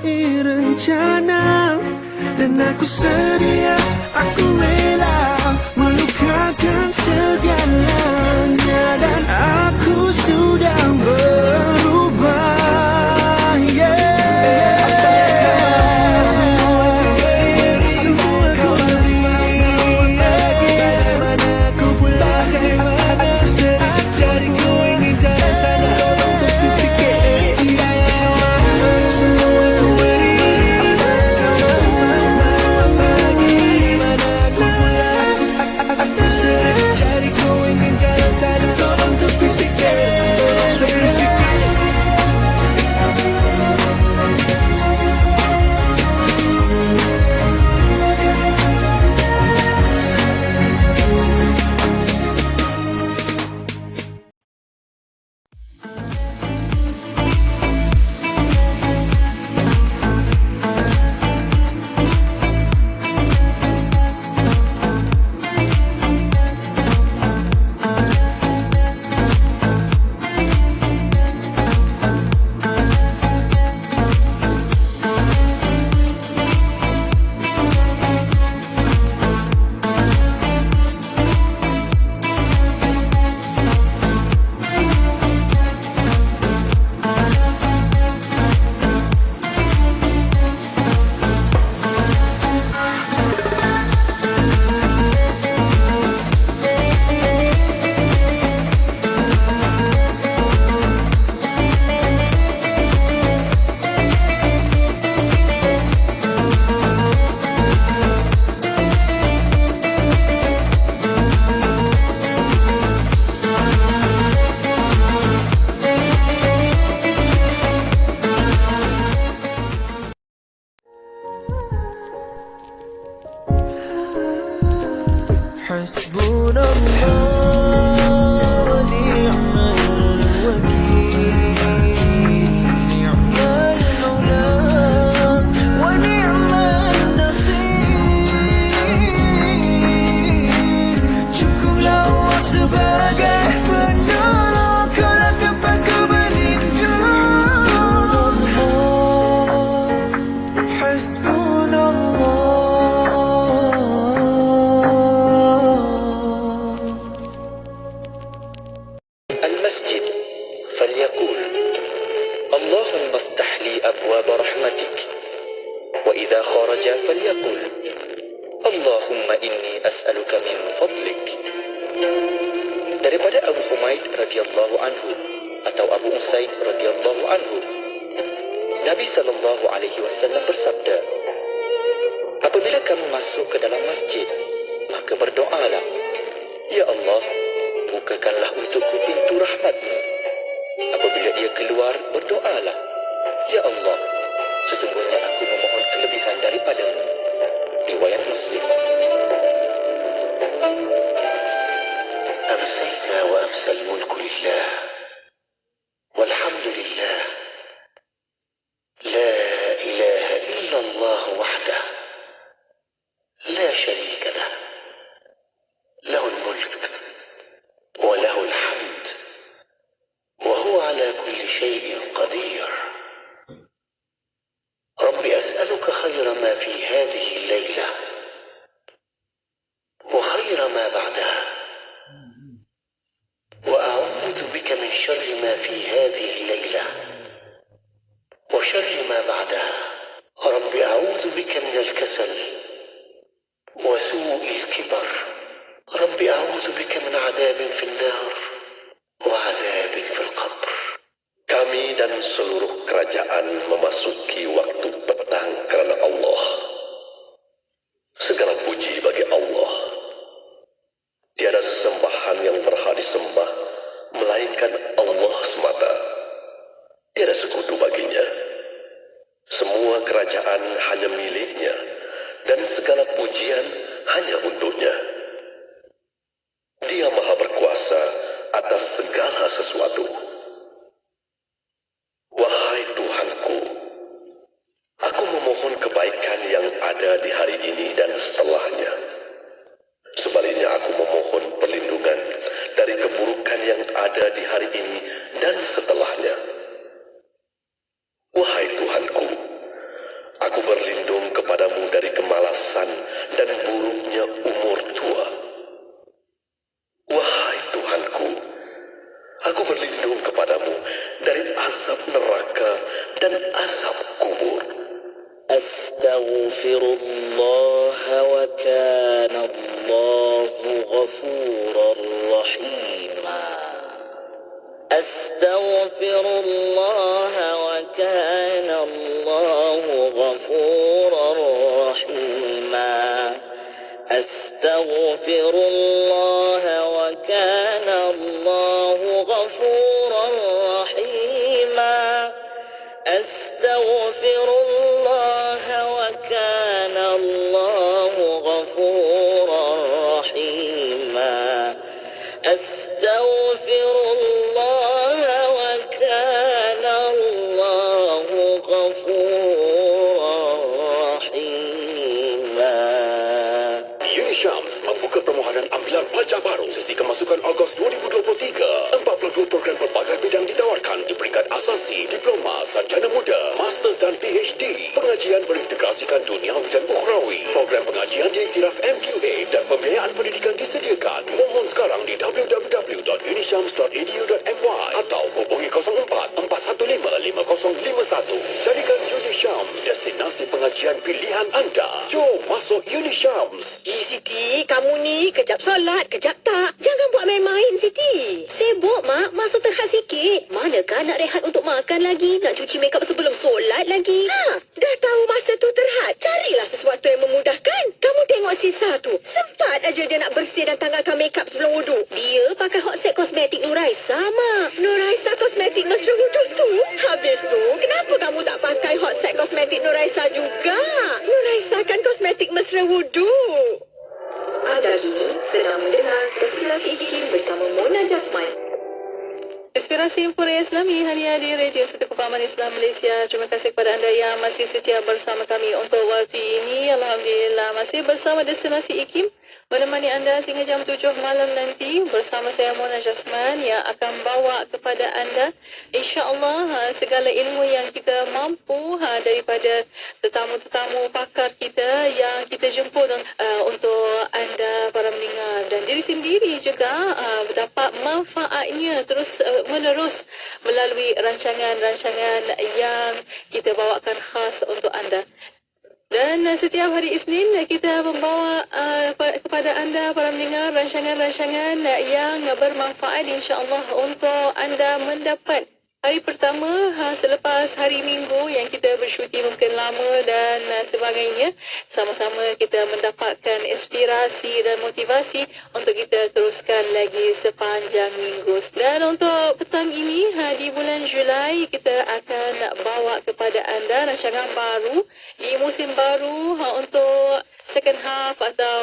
menyudahi rencana. Dan aku sedia, aku rela melukakan segalanya. Dan aku sudah berubah, yeah. Semua ku beri, bagaimana ku pulang, aku sedih jadi ku ingin jalan sana. Tolong tepi sikit, semua ku beri, bagaimana ku pulang, aku sedih jadi ku ingin jalan sana. Tolong tepi sikit, tepi sikit. حسبنا الله ونعم الوكيل نعم المولى ونعم النصير Syukurlah Allah sebagai penolong, Kaulah tempat ku berlindung. Hasbunallah. المسجد فليقول اللهم افتح لي أبواب رحمتك، وإذا خرج فليقول اللهم إني أسألك من فضلك. Daripada Abu Humaid radhiyallahu anhu atau Abu Usaid radhiyallahu anhu, Nabi sallallahu alaihi wasallam bersabda, apabila kamu masuk ke dalam masjid, maka berdoalah, ya Allah, bukakanlah untukku pintu rahmat-Mu. Apabila ia keluar, berdoalah, ya Allah, sesungguhnya aku memohon kelebihan daripada-Mu. Riwayat Muslim. أمسينا وأمسى الملك لله والحمد لله لا إله إلا الله وحده لا شريك له له الملك وله الحمد وهو على كل شيء قدير. رب أسألك خير ما في هذه الليلة وخير ما بعدها، وأعوذ بك من شر ما في هذه الليلة وشر ما بعدها. رب أعوذ بك من الكسل وسوء الكبر. رب أعوذ بك من عذاب في النار وعذاب في القبر. Kami dan seluruh kerajaan memasuki waktu petang kerana Allah. Segala puji bagi Allah. Tiada sesembahan yang berhak disembah melainkan Allah semata. Tiada sekutu baginya. Semua kerajaan hanya miliknya dan segala pujian hanya untuknya. Dia Maha berkuasa atas segala sesuatu. Wahai Tuhanku, aku memohon kebaikan yang ada di hari ini dan setelahnya. Sebaliknya aku memohon perlindungan dari keburukan yang ada di hari ini dan setelahnya. Wahai Tuhanku, dan asap kubur. Astaghfirullah wa kana Allahu ghafurar rahima. Astaghfirullah wa kana Allahu ghafurar rahima. Astaghfirullah wa kana Allahu ghafurar rahima. Astaghfirullah wa kana Allahu ghafurar rahima. Astaghfirullah wa kana Allahu ghafurar rahima. UniSyams membuka permohonan ambilan pelajar baru sesi kemasukan Ogos 2023. 42 program pelbagai bidang ditawarkan di peringkat asasi, diploma, sarjana muda, masters dan PhD. Pengajian berintegrasikan duniawi dan ukhrawi. Program pengajian diiktiraf MQA dan pembiayaan pendidikan disediakan. Mohon sekarang di www.unisyams.edu.my atau hubungi 04 415 5051. Jadikan UniSyams destinasi pengajian pilihan anda. Jom masuk UniSyams. Siti, kamu ni kejap solat, kejap tak. Jangan buat main-main, Siti. Sibuk, Mak. Masa terhad sikit. Manakah nak rehat untuk makan lagi? Nak cuci makeup sebelum solat lagi? Dah tahu masa tu terhad. Carilah sesuatu yang memudahkan. Kamu tengok sisa tu. Sempat aja dia nak bersih dan tanggalkan makeup sebelum wuduk. Dia pakai hot set kosmetik Nuraisa, Mak. Nuraisa kosmetik mesra wuduk tu. Habis tu, kenapa kamu tak pakai hot set kosmetik Nuraisa juga? Nuraisa kan kosmetik mesra wuduk. Anda kini sedang mendengar Destinasi IKIM bersama Mona Jasman. Inspirasi Emporium Islami hanya di Radio Satu Kepahaman Islam Malaysia. Terima kasih kepada anda yang masih setia bersama kami untuk waktu ini. Alhamdulillah masih bersama Destinasi IKIM menemani anda sehingga jam 7 malam nanti bersama saya Mona Jasman yang akan bawa kepada anda insya-Allah segala ilmu yang kita mampu daripada tetamu-tetamu pakar kita yang kita jemput untuk anda para mendengar, dan diri sendiri juga dapat manfaatnya terus menerus melalui rancangan-rancangan yang kita bawakan khas untuk anda. Dan setiap hari Isnin kita membawa kepada anda para mendengar rancangan-rancangan yang bermanfaat insya-Allah untuk anda mendapat hari pertama selepas hari Minggu yang kita bersyuti mungkin lama dan sebagainya. Sama-sama kita mendapatkan inspirasi dan motivasi untuk kita teruskan lagi sepanjang minggu. Dan untuk petang ini di bulan Julai kita akan bawa kepada anda rancangan baru di musim baru untuk second half atau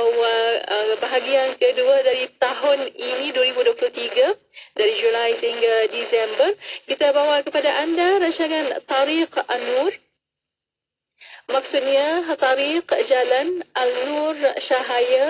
bahagian kedua dari tahun ini 2023, dari Julai sehingga Disember. Kita bawa kepada anda rancangan Tariq An-Nur. Maksudnya Tariq Jalan Al-Nur Cahaya.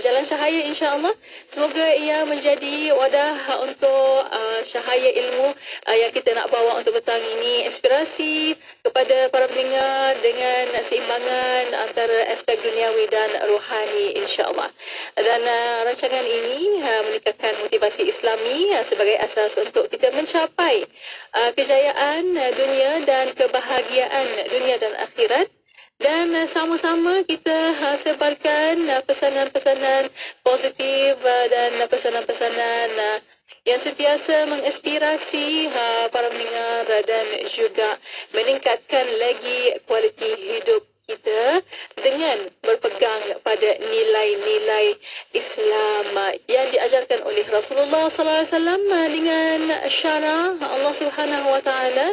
Jalan cahaya insya-Allah. Semoga ia menjadi wadah untuk cahaya ilmu yang kita nak bawa untuk petang ini. Inspirasi kepada para pendengar dengan seimbangan antara aspek duniawi dan rohani insya-Allah. Dan rancangan ini menikahkan motivasi Islami sebagai asas untuk kita mencapai kejayaan dunia dan kebahagiaan dunia dan akhirat. Dan sama-sama kita sebarkan pesanan-pesanan positif dan pesanan-pesanan yang sentiasa menginspirasi para pendengar dan juga meningkatkan lagi kualiti hidup kita dengan berpegang pada nilai-nilai Islam yang diajarkan oleh Rasulullah sallallahu alaihi wasallam dengan syara Allah Subhanahu wa taala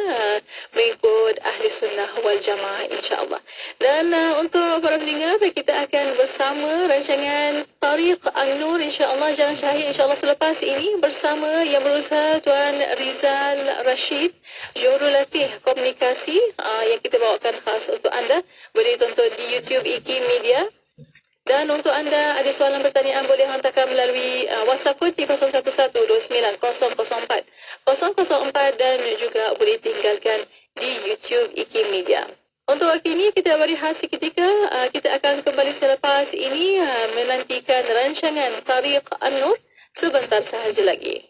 mengikut ahli sunnah wal jamaah insya-Allah. Dan untuk para pendengar kita akan bersama rancangan Tariq An-Nur insya-Allah, Jalan Cahaya insya-Allah selepas ini bersama yang berusaha Tuan Rizal Rashid, Jurulatih Komunikasi yang kita bawakan khas untuk anda. Boleh tonton di YouTube IKIM Media. Dan untuk anda ada soalan pertanyaan boleh hantarkan melalui WhatsApp kodi 01129004 dan juga boleh tinggalkan di YouTube IKIM Media. Untuk waktu ini kita berehat seketika. Kita akan kembali selepas ini menantikan rancangan Tariq An-Nur sebentar sahaja lagi.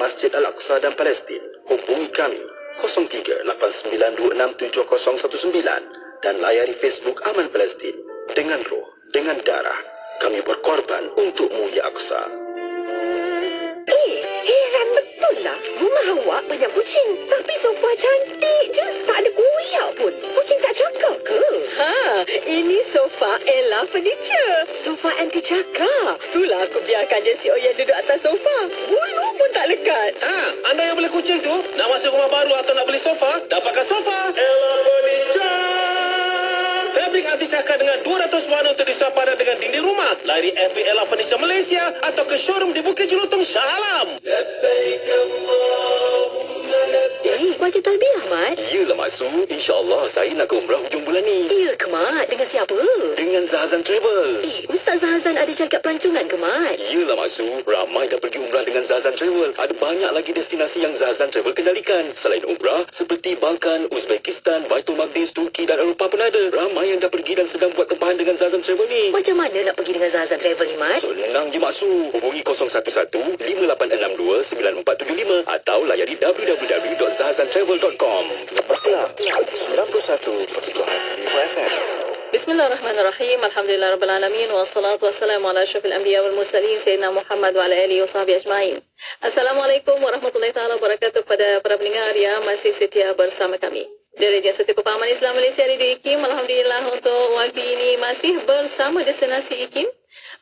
Masjid Al-Aqsa dan Palestin, hubungi kami 0389267019 dan layari Facebook Aman Palestin. Dengan roh, dengan darah, kami berkorban untukmu ya Aqsa. Heran betul lah. Rumah awak banyak kucing. Tapi sofa cantik je. Tak ada koyak pun. Kucing tak cakap ke? Ini sofa Ella Furniture. Sofa anti cakap. Itulah aku biarkan je si Oyen duduk atas sofa. Bulu pun tak lekat. Anda yang beli kucing tu, nak masuk rumah baru atau nak beli sofa, dapatkan sofa Ella Furniture. Fabrik anti cakar dengan 200 warna untuk disepadan dengan dinding rumah. Layari FB Ella Furniture Malaysia atau ke showroom di Bukit Jelutong, Shah Alam. Baca talbiyah, Mat. Iyalah Mak Su, insya-Allah saya nak ke umrah hujung bulan ni. Ya ke, Mat? Dengan siapa? Dengan Zahazan Travel. Ustaz Zahazan ada syarikat pelancongan ke, Mat? Iyalah Mak Su, ramai dah pergi umrah dengan Zahazan Travel. Ada banyak lagi destinasi yang Zahazan Travel kendalikan. Selain umrah, seperti Balkan, Uzbekistan, Baitul Maqdis, Turki dan Eropah pun ada. Ramai yang dah pergi dan sedang buat tempahan dengan Zahazan Travel ni. Macam mana nak pergi dengan Zahazan Travel ni, Mat? Senang je Mak Su. Hubungi 011-5862-9475 atau layari www.zahazantravel.com. Lepas 91.5 FM. Bismillahirrahmanirrahim. Alhamdulillahirabbil wassalatu wassalamu ala asyrafil anbiya wal mursalin sayyidina Muhammad wa ala alihi wasahbihi ajmain. Assalamualaikum warahmatullahi taala wabarakatuh kepada para pendengar yang masih setia bersama kami. Dari Jasuti Kepahaman Islam Malaysia Radio IKIM, alhamdulillah untuk waktu ini masih bersama destinasi IKIM.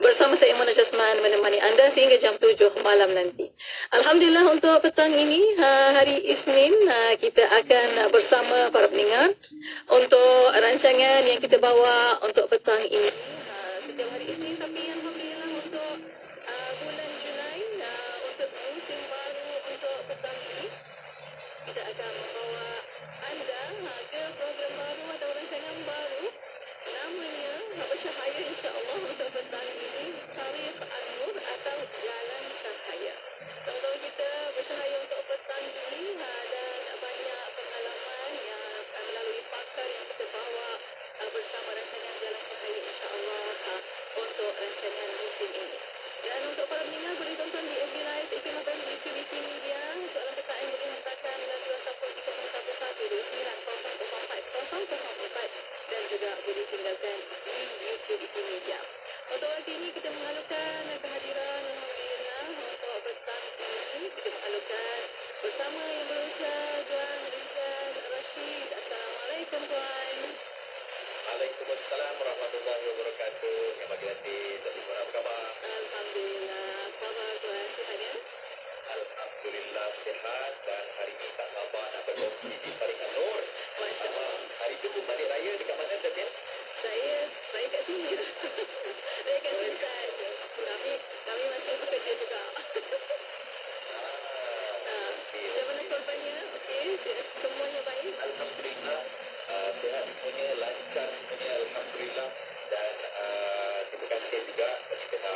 Bersama saya Mona Jasman menemani anda sehingga jam 7 malam nanti. Alhamdulillah untuk petang ini, hari Isnin, kita akan bersama para pendengar untuk rancangan yang kita bawa untuk petang ini. Setiap hari Isnin, tapi alhamdulillah untuk bulan Julai, untuk musim baru untuk petang ini, kita akan membawa anda ke program baru atau rancangan baru. Namanya Bercahaya, insya-Allah untuk petang ini, Tarikh An-Nur atau Jalan Cahaya. Sama-sama kita bercahaya untuk petang ini, dan banyak pengalaman yang melalui pakar yang kita bawa bersama rancangan Jalan Cahaya, insya-Allah untuk rancangan musim ini. Dan untuk para pendengar boleh tonton di FB Live IKIM atau di YouTube IKIM Media. Soalan pertanyaan boleh hantarkan melalui WhatsApp 0311129004 dan juga boleh tinggalkan di YouTube IKIM Media. Untuk waktu ini kita mengalukan kehadiran, alhamdulillah, untuk petang ini kita mengalukan bersama yang berusia Tuan Rizal Rashid. Assalamualaikum Tuan. Waalaikumsalam warahmatullahi wabarakatuh. Yang bagi nanti, Datuk Tuan apa khabar? Alhamdulillah, khabar Tuan sihat ya? Alhamdulillah sihat dan hari ini tak sabar nak berkongsi di Tarikh An-Nur. Masya Allah. Hari itu balik raya dekat mana Datin? Saya kat sini. Saya kat sini saja. Kami masih bekerja juga. Macam mana korbannya? Okey, semuanya baik? Alhamdulillah sihat semuanya, lancar semuanya, alhamdulillah. Dan terima kasih juga kepada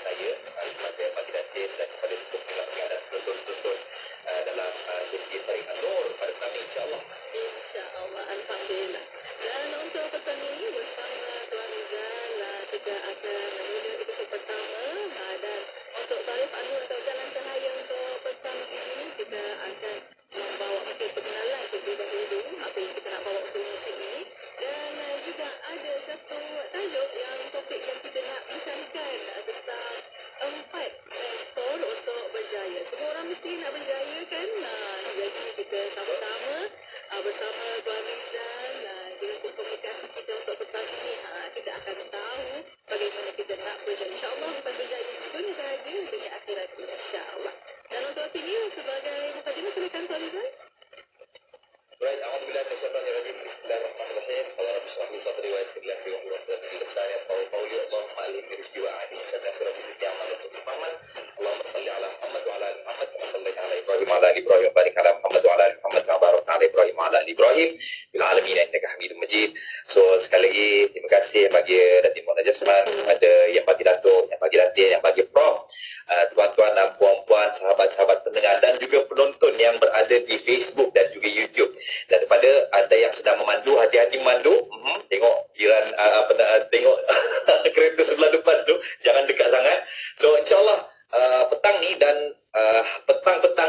saya, kepada Pak Datin dan kepada seluruh pendengar dan penonton dalam sesi Tarikh An-Nur pada petang ini, insya-Allah. InsyaAllah, alhamdulillah. Dan untuk petang ini bersama Tuan Rizal, kita akan menuju episod pertama, dan untuk Tarikh An-Nur atau Jalan Cahaya untuk petang ini kita akan membawa mungkin pengenalan terlebih dahulu apa yang kita nak bawa untuk musim ini, dan juga ada satu tajuk yang topik yang kita nak bincangkan tentang 4 mentor untuk berjaya. Semua orang mesti nak berjaya kan? Jadi kita sama-sama bersama Tuan Rizal dengan komunikasi kita untuk petang ini, kita akan tahu bagaimana kita nak berjaya. InsyaAllah bukan berjaya di dunia sahaja, dunia akhirat insyaAllah. Dan untuk ini sebagai mukadimah, silakan Tuan Rizal. Baik, alhamdulillah minasyaitanirrajim. Bismillahirrahmanirrahim. Qala rabbi shrah li sadri wa yassir li amri wahlul 'uqdatam min lisani yafqahu qawli. Allahumma allimni rusydi wa a'inni bisadri sirati siti amal wa Muhammad. Allahumma salli ala Muhammad wa ala ali Muhammad kama sallaita ala Ibrahim wa ala ali Ibrahim wa barik ala Muhammad wa ala ali Muhammad kama barakta ala Ibrahim wa ala ali Ibrahim fil alamin innaka Hamidum Majid. So sekali lagi terima kasih bagi Datin Mona Jasman, ada yang bagi Datuk, yang bagi Datin, yang bagi Prof, tuan-tuan dan puan-puan, sahabat-sahabat pendengar dan juga penonton yang berada di Facebook dan juga YouTube. Dan daripada anda yang sedang memandu, hati-hati memandu. Tengok jiran tengok kereta sebelah depan tu, jangan dekat sangat. So insya-Allah petang ni dan petang-petang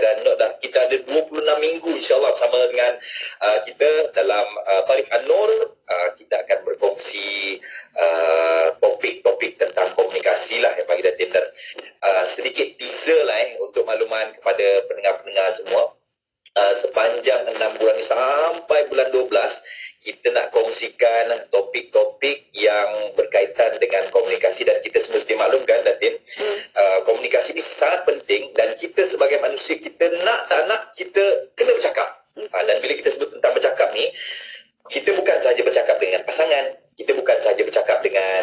dan Nok dah. Kita ada 26 minggu insya-Allah bersama dengan kita dalam Tariq An-Nur. Kita akan berkongsi topik-topik tentang komunikasi lah yang bagi Datin, dan sedikit teaser lah untuk makluman kepada pendengar-pendengar semua. Sepanjang 6 bulan ni sampai bulan 12, kita nak kongsikan topik-topik yang berkaitan dengan komunikasi, dan kita semua sedia maklumkan Datin, komunikasi ni sangat penting, dan kita sebagai manusia, kita nak tak nak kita kena bercakap. Dan bila kita sebut tentang bercakap ni, kita bukan sahaja bercakap dengan pasangan, kita bukan sahaja bercakap dengan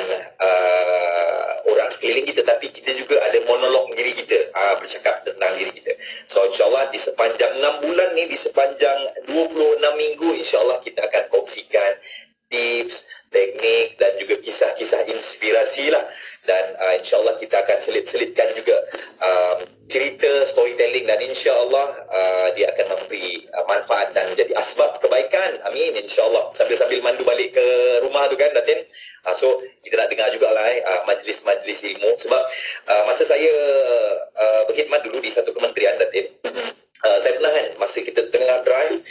orang sekeliling kita, tapi kita juga ada monolog diri kita, bercakap tentang diri kita. So insyaAllah di sepanjang 6 bulan ni, di sepanjang 26 minggu, insyaAllah kita akan kongsikan tips, teknik dan juga kisah-kisah inspirasi lah. Dan insyaAllah kita akan selit-selitkan juga cerita, storytelling, dan insyaAllah dia akan memberi manfaat dan menjadi asbab kebaikan. Amin, insyaAllah. Sambil-sambil mandu balik ke rumah tu kan, Datin. So kita nak dengar jugalah majlis-majlis ilmu. Sebab masa saya berkhidmat dulu di satu kementerian, Datin, saya pernah kan, masa kita tengah drive,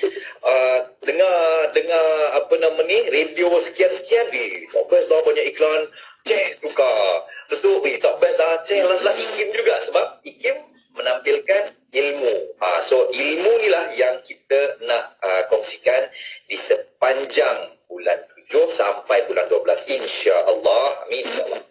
dengar apa nama ni, radio sekian-sekian, tak best lah, banyak iklan, tukar. Lepas tu, tak best lah, last-last IKIM juga, sebab IKIM menampilkan ilmu. So ilmu ni lah yang kita nak kongsikan di sepanjang bulan 7 sampai bulan 12, insya-Allah. Amin, insya-Allah.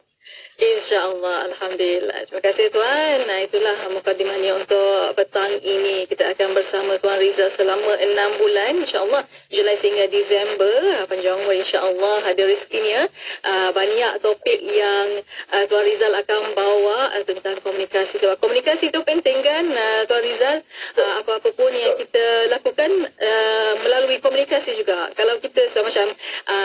InsyaAllah, Alhamdulillah. Terima kasih Tuan. Itulah mukadimahnya untuk petang ini. Kita akan bersama Tuan Rizal selama 6 bulan. InsyaAllah, Julai sehingga Disember. Panjang umur insyaAllah, ada rezekinya. Banyak topik yang Tuan Rizal akan bawa tentang komunikasi. Sebab komunikasi itu penting kan, Tuan Rizal. Apa-apa pun yang kita lakukan melalui komunikasi juga. Kalau kita macam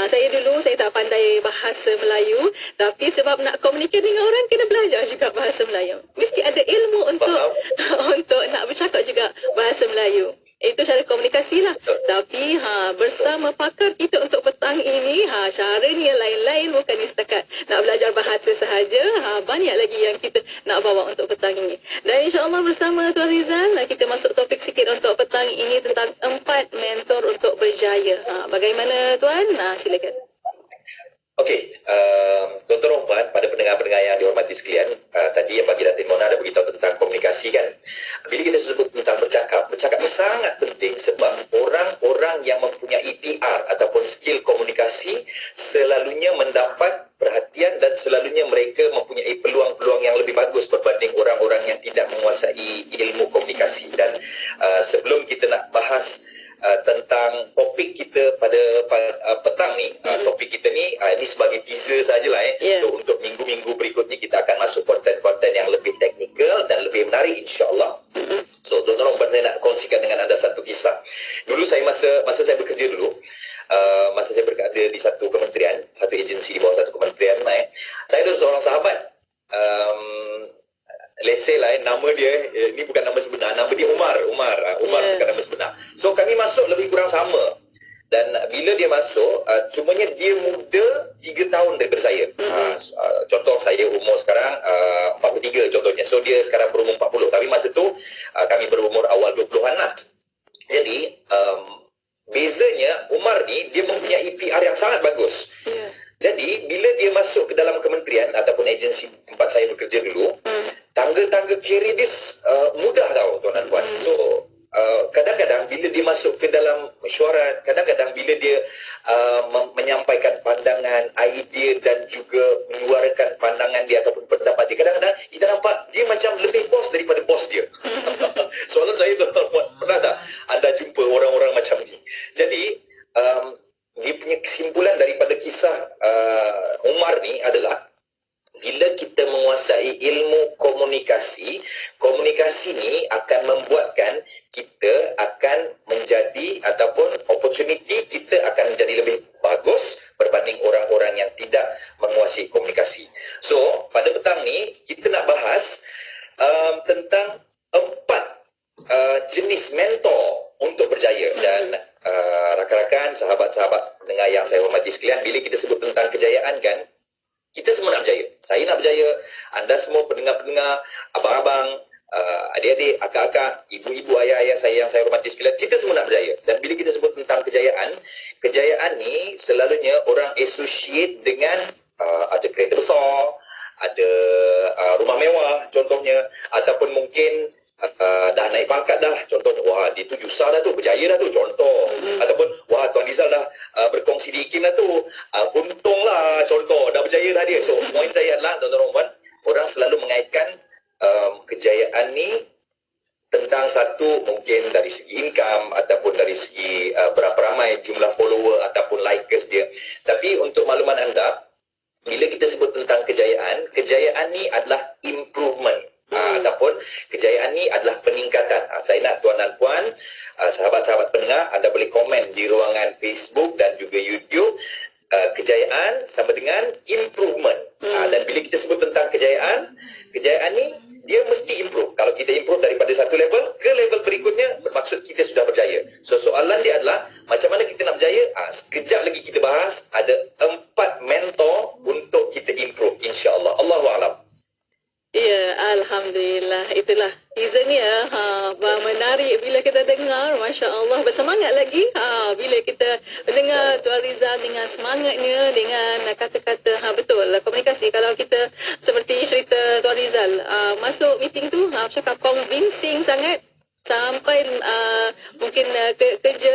saya dulu, saya tak pandai bahasa Melayu. Tapi sebab nak komunikasi dengan orang, kena belajar juga bahasa Melayu. Mesti ada ilmu untuk nak bercakap juga bahasa Melayu. Itu cara komunikasi lah. Tapi bersama pakar kita untuk petang ini, caranya lain-lain, bukan setakat nak belajar bahasa sahaja. Banyak lagi yang kita nak bawa untuk petang ini. Dan insyaAllah bersama Tuan Rizal, kita masuk topik sikit untuk petang ini tentang 4 mentor untuk berjaya. Bagaimana Tuan? Silakan. Okey, tuan-tuan dan puan, pada pendengar-pendengar yang dihormati sekalian, tadi yang bagi Datin Mona ada beritahu tentang komunikasi kan. Bila kita sebut tentang bercakap ni sangat penting, sebab orang-orang yang mempunyai PR ataupun skill komunikasi selalunya mendapat perhatian, dan selalunya mereka mempunyai peluang-peluang yang lebih bagus berbanding orang-orang yang tidak menguasai ilmu komunikasi. Dan sebelum kita nak bahas tentang topik kita pada petang ni, topik kita ni ini sebagai teaser sajalah So untuk minggu-minggu berikutnya kita akan masuk konten-konten yang lebih teknikal dan lebih menarik insya-Allah. So tuan-tuan, saya nak kongsikan dengan anda satu kisah. Dulu saya masa saya bekerja dulu, masa saya berada di satu kementerian, satu agensi di bawah satu kementerian, saya ada seorang sahabat, let's say lah, nama dia, ini bukan nama sebenar, nama dia Umar bukan nama sebenar. So kami masuk lebih kurang sama, dan bila dia masuk, cumanya dia muda 3 tahun daripada saya. Contoh saya umur sekarang 43 contohnya, so dia sekarang berumur 40, tapi masa tu kami berumur awal 20-an lah. Jadi bezanya Umar ni, dia mempunyai PR yang sangat bagus. Jadi bila dia masuk ke dalam kementerian ataupun agensi tempat saya bekerja dulu, tangga-tangga kerjaya dia mudah tau tuan dan puan. So kadang-kadang bila dia masuk ke dalam mesyuarat, kadang-kadang bila dia menyampaikan pandangan, idea dan juga menyuarakan pandangan dia ataupun pendapat dia, kadang-kadang kita nampak dia macam lebih bos daripada bos dia. Soalan saya tuan dan puan, pernah tak anda jumpa orang-orang macam ni? Jadi dia punya kesimpulan daripada kisah Umar ni adalah, bila kita menguasai ilmu komunikasi, komunikasi ni akan membuatkan kita akan menjadi, ataupun opportunity kita akan menjadi lebih bagus berbanding orang-orang yang tidak menguasai komunikasi. So, pada petang ni kita nak bahas tentang 4 jenis mentor untuk berjaya. Dan rakan-rakan, sahabat-sahabat pendengar yang saya hormati sekalian, bila kita sebut tentang kejayaan kan, kita semua nak berjaya. Saya nak berjaya, anda semua pendengar-pendengar, abang-abang, adik-adik, akak-akak, ibu-ibu, ayah-ayah saya yang saya hormati sekalian, kita semua nak berjaya. Dan bila kita sebut tentang kejayaan ni selalunya orang associate dengan ada kereta besar, ada rumah mewah contohnya, ataupun mungkin dah naik pangkat dah, contohnya wah dia tu jusah dah tu, berjaya dah tu contoh, ataupun wah Tuan Rizal dah berkongsi di IKIM dah tu, untung lah contoh, dah berjaya dah dia. So poin saya adalah tuan-tuan dan puan, orang selalu mengaitkan kejayaan ni tentang satu mungkin dari segi income ataupun dari segi berapa ramai jumlah follower ataupun likers dia. Tapi untuk makluman anda, bila kita sebut tentang kejayaan ni adalah improvement. Ataupun kejayaan ni adalah peningkatan. Saya nak tuan dan puan, sahabat-sahabat pendengar, anda boleh komen di ruangan Facebook dan juga YouTube. Kejayaan sama dengan improvement. Dan bila kita sebut tentang kejayaan ni dia mesti improve. Kalau kita improve daripada satu level ke level berikutnya, bermaksud kita sudah berjaya. So soalan dia adalah macam mana kita nak berjaya? Sekejap lagi kita bahas. Ada 4 mentor untuk kita improve, insya-Allah. Allahu a'lam. Ya, Alhamdulillah. Itulah teasernya. Menarik bila kita dengar. Masya Allah. Bersemangat lagi. Bila kita mendengar Tuan Rizal dengan semangatnya, dengan kata-kata. Betul. Komunikasi. Kalau kita seperti cerita Tuan Rizal. Masuk meeting tu, cakap convincing sangat. Sampai mungkin kerja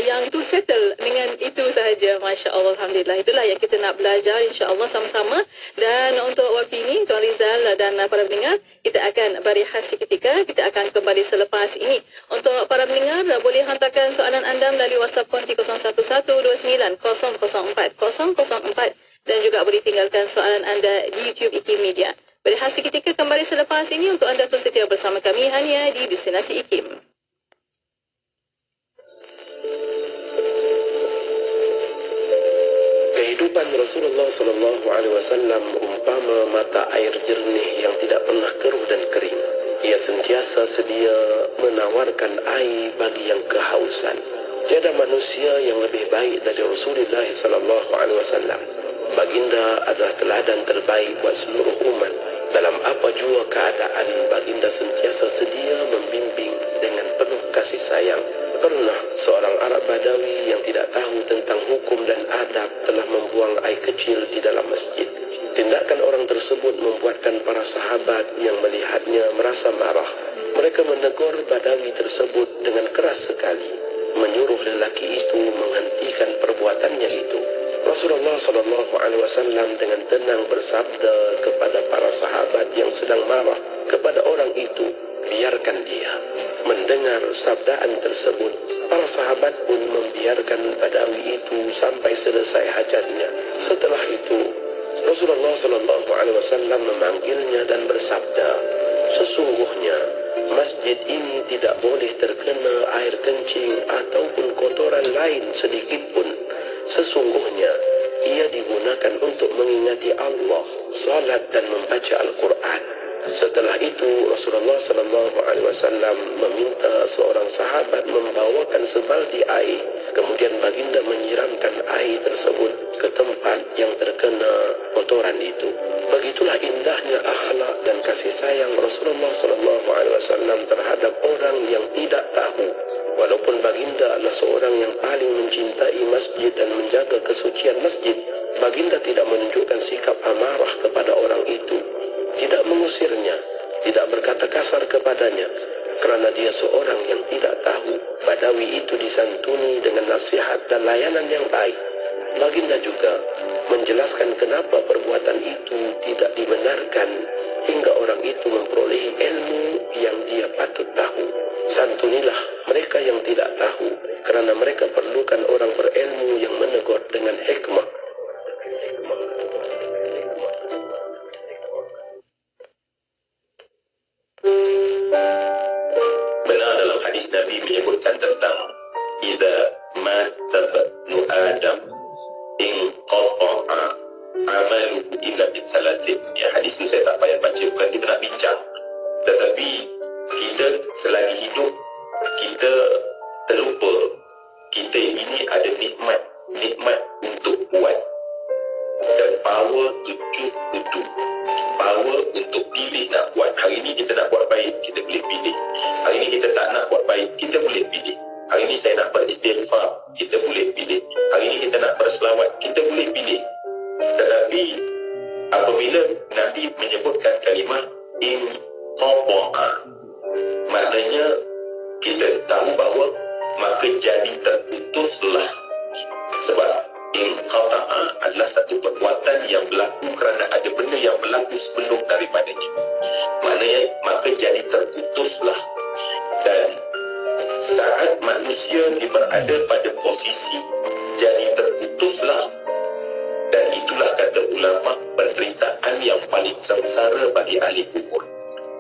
yang tu settle dengan itu sahaja. Masya Allah, Alhamdulillah. Itulah yang kita nak belajar, insya Allah sama-sama. Dan untuk waktu ini, Tuan Rizal dan para pendengar, kita akan berehat seketika. Kita akan kembali selepas ini. Untuk para pendengar, boleh hantarkan soalan anda melalui WhatsApp konti 01129004 dan juga boleh tinggalkan soalan anda di YouTube IKIM Media. Berehat seketika, kembali selepas ini untuk anda terus setia bersama kami hanya di Destinasi IKIM. Kehidupan Rasulullah SAW umpama mata air jernih yang tidak pernah keruh dan kering. Ia sentiasa sedia menawarkan air bagi yang kehausan. Tiada manusia yang lebih baik dari Rasulullah SAW. Baginda adalah teladan terbaik buat seluruh umat. Dalam apa jua keadaan, baginda sentiasa sedia membimbing dengan penuh kasih sayang. Pernah seorang Arab Badawi yang tidak tahu tentang hukum dan adab telah membuang air kecil di dalam masjid. Tindakan orang tersebut membuatkan para sahabat yang melihatnya merasa marah. Mereka menegur Badawi tersebut dengan keras sekali, menyuruh lelaki itu menghentikan perbuatannya itu. Rasulullah SAW dengan tenang bersabda kepada para sahabat yang sedang marah kepada orang itu, biarkan dia. Mendengar sabdaan tersebut, para sahabat pun membiarkan Badawi itu sampai selesai hajatnya. Setelah itu, Rasulullah SAW memanggilnya dan bersabda, sesungguhnya masjid ini tidak boleh terkena air kencing ataupun kotoran lain sedikit pun. Sesungguhnya ia digunakan untuk mengingati Allah, salat dan membaca Al-Quran. Setelah itu Rasulullah SAW meminta seorang sahabat membawakan sebaldi air. Kemudian baginda menyiramkan air tersebut ke tempat yang terkena kotoran itu. Begitulah indahnya akhlak dan kasih sayang Rasulullah SAW terhadap orang yang tidak tahu. Walaupun baginda adalah seorang yang paling mencintai masjid dan menjaga kesucian masjid, baginda tidak menunjukkan sikap amarah kepada orang itu, tidak mengusirnya, tidak berkata kasar kepadanya, kerana dia seorang yang tidak tahu. Badawi itu disantuni dengan nasihat dan layanan yang baik. Baginda juga menjelaskan kenapa perbuatan itu tidak dibenarkan hingga orang itu memperolehi ilmu yang dia patut tahu. Santunilah mereka yang tidak tahu, kerana mereka perlukan orang berilmu yang menegur dengan hikmah. Benar dalam hadis Nabi menyebutkan tentang idza mata ibnu Adam inqata'a amaluhu illa bitalatin. Ya, hadis itu saya tak payah baca, bukan kita nak bincang. Tetapi kita selagi hidup, kita terlupa kita ini ada nikmat untuk buat dan power to choose to do, power untuk pilih nak buat. Hari ini kita nak buat baik, kita ini saya nak beristighfar, kita boleh pilih. Hari ini kita nak berselawat, kita boleh pilih. Tetapi apabila Nabi menyebutkan kalimah inqata'a, maknanya kita tahu bahawa maka jadi terputuslah. Sebab inqata'a adalah satu perbuatan yang berlaku kerana ada benda yang berlaku sebelum daripadanya. Maknanya maka jadi terputuslah. Dan saat manusia berada pada posisi jadi terputuslah, dan itulah kata ulama penderitaan yang paling sengsara bagi ahli kubur.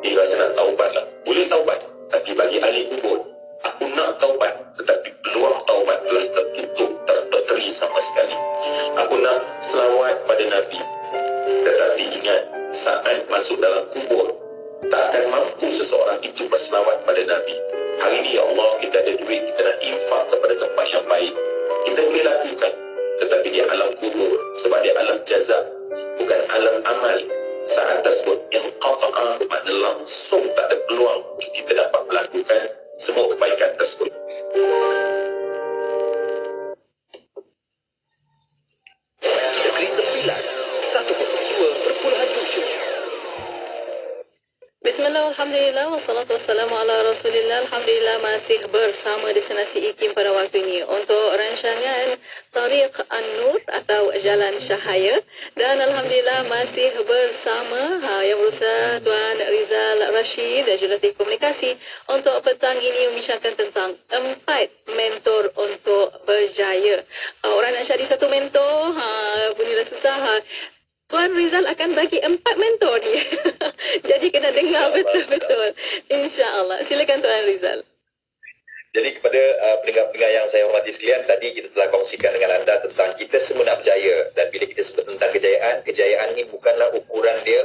Dia rasa nak taubatlah, boleh taubat, tapi bagi ahli kubur, aku nak taubat, tetapi peluang taubat telah tertutup, terpeteri sama sekali. Aku nak selawat pada Nabi, tetapi ingat, saat masuk dalam kubur, tak akan mampu seseorang itu berselawat pada Nabi. Hari ini, ya Allah, kita ada duit, kita nak infak kepada tempat yang baik, kita boleh lakukan. Tetapi di alam kubur, sebab di alam jazak, bukan alam amal, saat tersebut yang qata'a, makna langsung tak ada peluang untuk kita dapat melakukan semua kebaikan tersebut. Negeri Sembilan 102.7. Bismillah, alhamdulillah, wassalatu wassalamu ala rasulillah. Alhamdulillah masih bersama Destinasi IKIM pada waktu ini untuk rancangan Tariq An-Nur atau Jalan Cahaya. Dan alhamdulillah masih bersama yang berusaha Tuan Rizal Rashid dan Jurulatih Komunikasi untuk petang ini membicarakan tentang 4 mentor untuk berjaya. Orang nak cari satu mentor, bunyilah susah. Tuan Rizal akan bagi 4 mentor ni. Jadi kena dengar betul-betul. InsyaAllah. Silakan Tuan Rizal. Jadi kepada pendengar-pendengar yang saya hormati sekalian, tadi kita telah kongsikan dengan anda tentang kita semua nak berjaya. Dan bila kita sebut tentang kejayaan ini bukanlah ukuran dia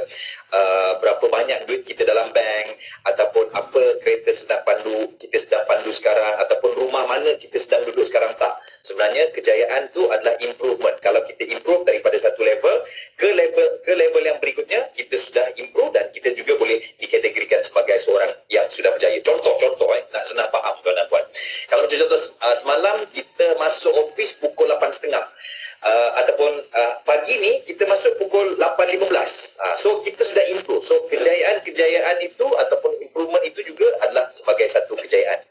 berapa banyak duit kita dalam bank, ataupun apa kereta kita sedang pandu sekarang, ataupun rumah mana kita sedang duduk sekarang, tak. Sebenarnya kejayaan tu adalah improvement. Kalau kita improve daripada satu level ke level yang berikutnya, kita sudah improve dan kita juga boleh dikategorikan sebagai seorang yang sudah berjaya. Contoh nak senang faham tuan dan puan. Kalau macam contoh semalam kita masuk office pukul 8.30. Ataupun pagi ni kita masuk pukul 8.15. So kita sudah improve. So kejayaan itu ataupun improvement itu juga adalah sebagai satu kejayaan.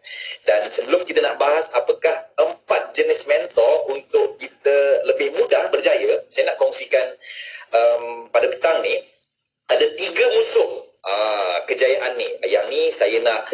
Dan sebelum kita nak bahas apakah 4 jenis mentor untuk kita lebih mudah berjaya, saya nak kongsikan pada petang ni ada 3 musuh kejayaan ni. Yang ni saya nak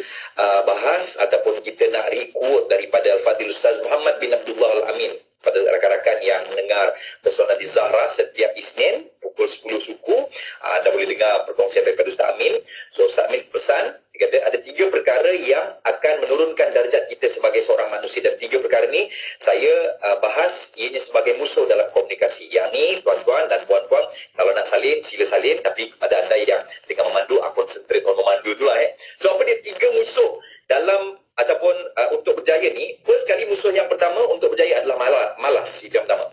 bahas ataupun kita nak re-quote daripada Al-Fadhil Ustaz Muhammad bin Abdullah Al-Amin pada rakan-rakan yang mendengar Pesona di Zahra setiap Isnin pukul 10 suku. Anda boleh dengar perkongsian daripada Ustaz Amin. So Ustaz Amin pesan, dia kata ada 3 perkara yang akan menurunkan darjat kita sebagai seorang manusia, dan 3 perkara ni saya bahas ianya sebagai musuh dalam komunikasi. Yang ni tuan-tuan dan puan-puan, kalau nak salin sila salin, tapi kepada anda yang tengah memandu, concentrate on memandu tu lah. So apa dia 3 musuh dalam ataupun untuk berjaya ni? First kali, musuh yang pertama untuk berjaya adalah malas. Itu yang pertama.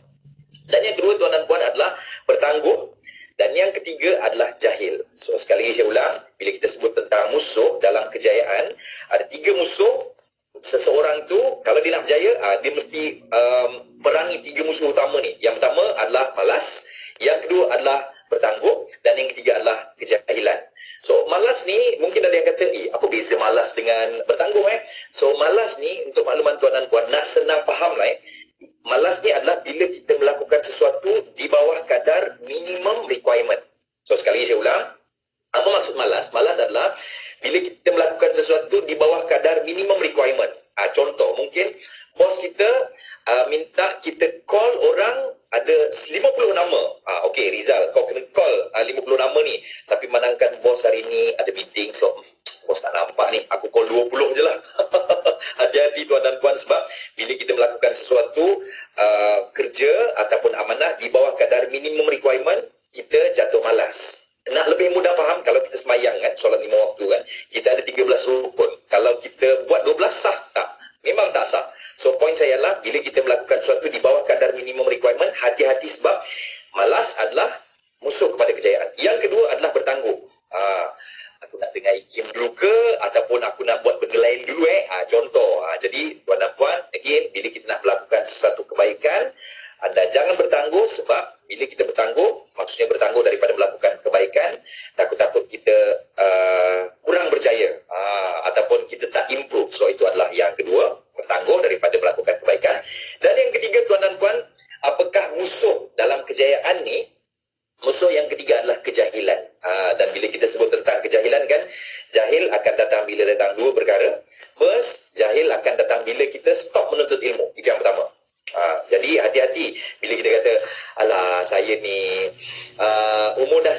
Dan yang kedua tuan dan puan adalah bertangguh. Dan yang ketiga adalah jahil. So sekali lagi saya ulang, bila kita sebut tentang musuh dalam kejayaan, ada 3 musuh. Seseorang tu kalau dia nak berjaya, dia mesti perangi 3 musuh utama ni. Yang pertama adalah malas, yang kedua adalah bertangguh, dan yang ketiga adalah kejahilan. So malas ni mungkin ada yang kata, apa beza malas dengan bertangguh? So malas ni, untuk makluman tuan dan puan, nak senang faham lah. Malas ni adalah bila kita melakukan sesuatu di bawah kadar minimum requirement. So sekali lagi saya ulang, apa maksud malas? Malas adalah bila kita melakukan sesuatu di bawah kadar minimum requirement. Contoh, mungkin bos kita minta kita call orang ada 50 nama. Okey Rizal, kau kena call 50 nama ni. Tapi manangkan bos hari ni ada meeting, so bos tak nampak ni, aku call 20 je lah. Hati-hati tuan dan puan, sebab bila kita melakukan sesuatu kerja ataupun amanah di bawah kadar minimum requirement, kita jatuh malas. Nak lebih mudah faham, kalau kita semayang kan, solat 5 waktu kan, kita ada 13 rukun. Kalau kita buat 12 sah tak? Memang tak sah. So point saya adalah, bila kita melakukan sesuatu di bawah kadar minimum requirement, hati-hati, sebab malas adalah musuh kepada kejayaan. Yang kedua adalah bertangguh. Aku nak dengar IKIM dulu ke, ataupun aku nak buat benda lain dulu Contoh, jadi tuan dan puan,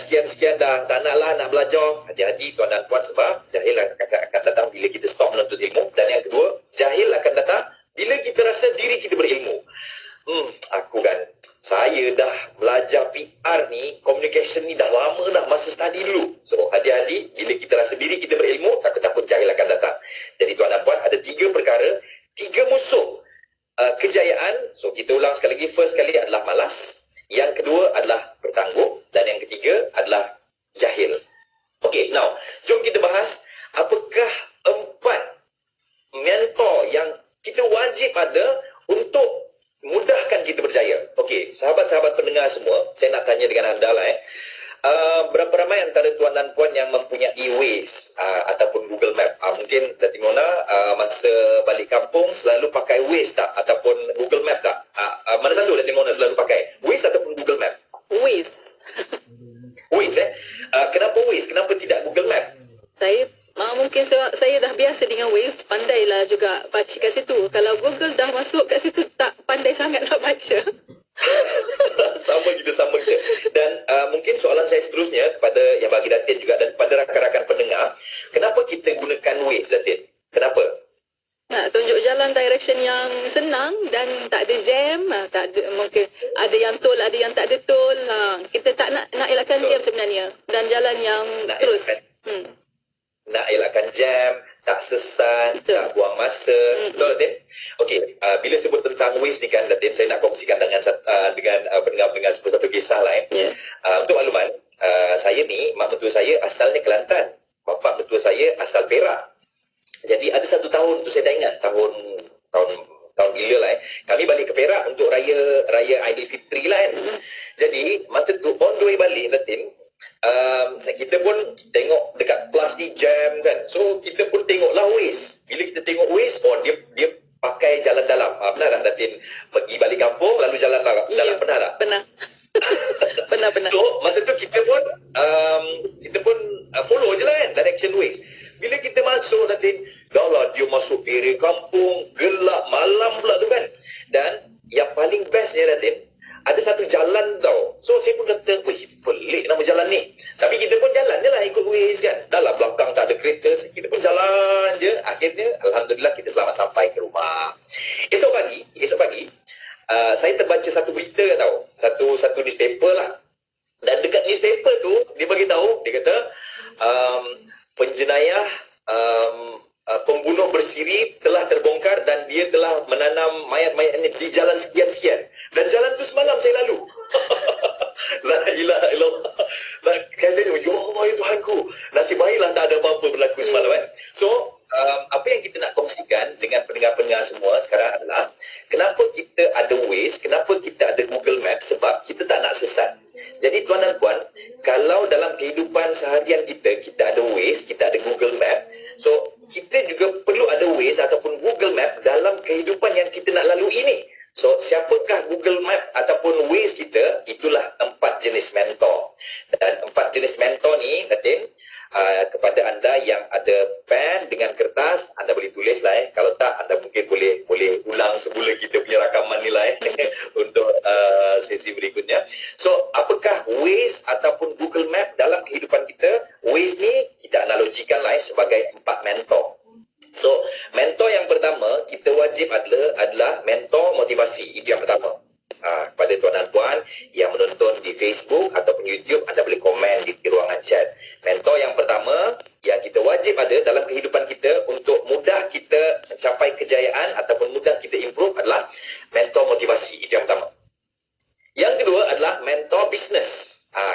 sekian dah tak nak belajar. Hati-hati tuan dan puan, sebab jahil akan datang bila kita stop menuntut ilmu. Dan yang kedua, jahil akan datang bila kita rasa diri kita berilmu. Aku kan, saya dah belajar PR ni, communication ni dah lama dah, masa study dulu. So hati-hati bila kita rasa diri kita berilmu, takut-takut jahil akan datang. Jadi tuan dan puan, ada 3 perkara, 3 musuh kejayaan. So kita ulang sekali lagi. First kali adalah malas, yang kedua adalah bertangguh, dan yang ketiga adalah jahil. Okay, now jom kita bahas apakah 4 mentor yang kita wajib ada untuk mudahkan kita berjaya. Okey, sahabat-sahabat pendengar semua, saya nak tanya dengan anda lah berapa ramai antara tuan dan puan yang mempunyai Waze ataupun Google Map? Mungkin Datin Mona masa balik kampung selalu pakai Waze tak? Ataupun Google Map tak? Mana satu Datin Mona selalu pakai? Waze ataupun Google Map? Waze. Waze kenapa Waze? Kenapa tidak Google Map? Saya mungkin saya dah biasa dengan Waze, pandailah juga baca kat situ. Kalau Google dah masuk kat situ, tak pandai sangat nak baca. sama kita. Dan mungkin soalan saya seterusnya kepada yang bagi Datin juga dan kepada rakan-rakan pendengar, kenapa kita gunakan Waze, Datin? Kenapa? Nak tunjuk jalan, direction yang senang dan tak ada jam, tak ada, mungkin ada yang tol, ada yang tak ada tol. Kita tak nak elakkan jam sebenarnya, dan jalan yang terus. Nak elakkan jam, tak sesat, tak buang masa. Betul, Datin? Okey, bila sebut tentang Waze ni kan, Datin, saya nak kongsikan dengan pendengar-pendengar satu kisah lain. Untuk makluman, saya ni, mak mentua saya asalnya Kelantan, bapa mentua saya asal Perak. Jadi ada satu tahun tu saya tak ingat, tahun gila lah kami balik ke Perak untuk raya Aidilfitri lah kan. Jadi masa tu on the way balik, Datin, kita pun tengok dekat plastik jam kan. So kita pun tengoklah Waze. Bila kita tengok Waze, dia pakai jalan dalam. Pernah tak Datin pergi balik kampung lalu jalan dalam? Pernah tak? Pernah. Pernah. So masa tu kita pun follow je lah kan direction Waze. Bila kita masuk, Datin, dah lah dia masuk area kampung, gelap malam pula tu kan. Dan yang paling bestnya, Datin, ada satu jalan tau. So saya pun kata, wih, pelik nama jalan ni. Tapi kita pun jalan je lah ikut Waze kan. Dah lah belakang tak ada kereta, kita pun jalan je. Akhirnya alhamdulillah kita selamat sampai ke rumah. Esok pagi saya terbaca satu berita tau, satu newspaper lah. Dan dekat newspaper tu dia bagi tahu, dia kata penjenayah pembunuh bersiri telah terbongkar dan dia telah menanam mayat-mayatnya di jalan sekian-sekian. Dan jalan tu semalam saya lalu. La ilaha illallah. Katanya, ya Allah ya Tuhanku, nasib baiklah tak ada apa-apa berlaku semalam kan. So apa yang kita nak kongsikan dengan pendengar-pendengar semua sekarang adalah kenapa kita ada Waze, kenapa kita ada Google Map, sebab kita tak nak sesat. Jadi tuan dan puan, kalau dalam kehidupan seharian kita ada Waze, kita ada Google Map, so kita juga perlu ada Waze ataupun Google Map dalam kehidupan yang kita nak lalui ini. So siapakah Google Map ataupun Waze kita? Itulah 4 jenis mentor. Dan 4 jenis mentor ni, Datin, kepada anda yang ada pen dengan kertas, anda boleh tulis lah Kalau tak, anda mungkin boleh ulang semula kita punya rakaman ni lah untuk sesi berikutnya. So apakah Waze ataupun Google Map dalam kehidupan kita? Waze ni kita analogikan lah sebagai 4 mentor. So mentor yang pertama kita wajib adalah mentor motivasi. Itu yang pertama. Kepada tuan dan puan yang menonton di Facebook ataupun YouTube, anda boleh komen di ruangan chat. Mentor yang pertama yang kita wajib ada dalam kehidupan kita untuk mudah kita mencapai kejayaan ataupun mudah kita improve adalah mentor motivasi. Itu yang pertama. Yang kedua adalah mentor bisnes.